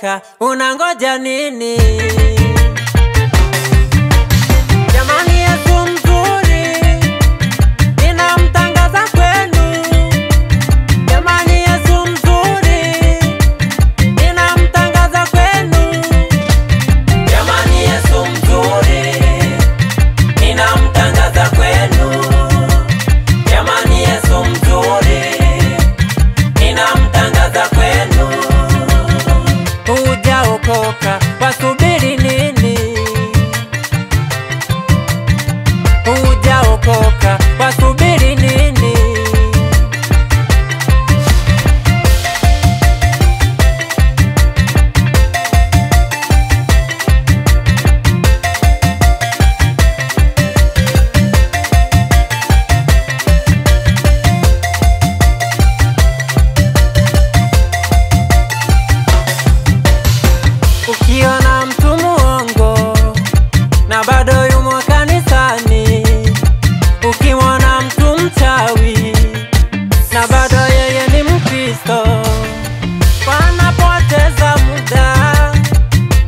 ujaokoka, unangoja nini? Jamani Yesu mzuri, ninamtangaza kwenu. Jamani Yesu mzuri, ninamtangaza kwenu. Jamani Yesu mzuri, ninamtangaza kwenu. Jamani Yesu mzuri, ninamtangaza kwenu. Ujaokoka, wasubiri nini? Ujaokoka, wasubiri nini? Ukiona mtu muongo na bado yumo kanisani, ukimwona mtu mchawi na bado yeye ni Mkristo, wanapoteza muda,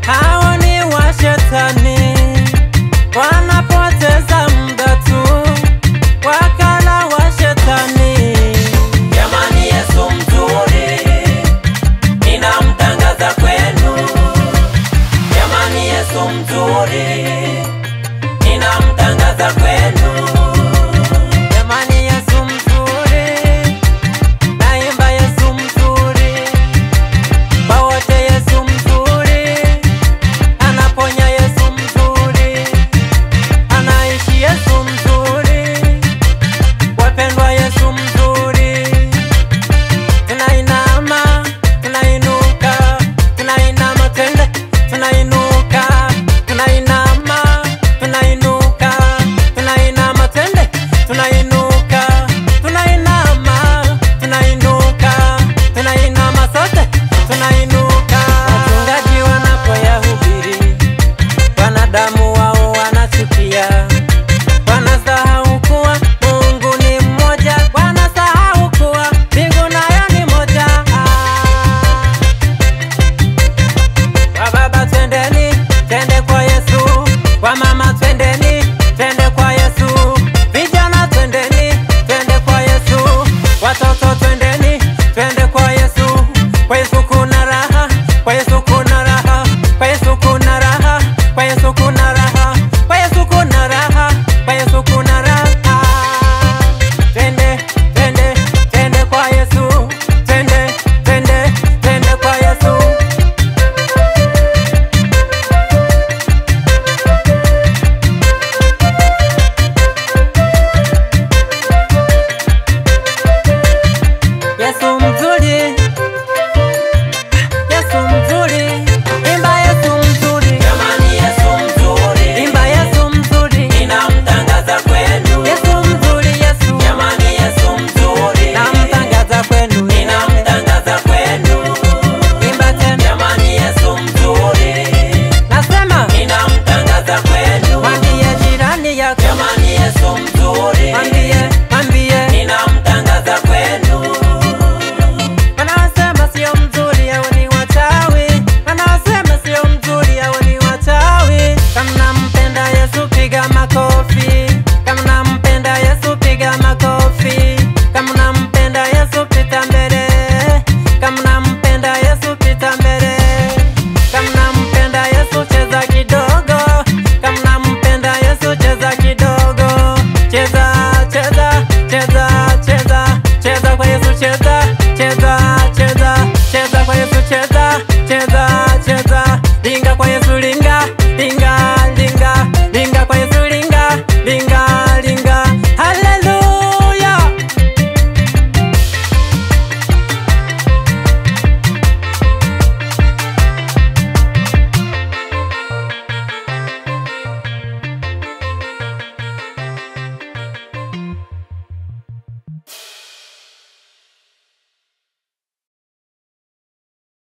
hao ni wa shetani. Wanapoteza muda tu, wakala wa shetani. Jamani Yesu mzuri, ninamtangaza kwenu. Jamani Yesu mzuri, ninamtangaza kwenu.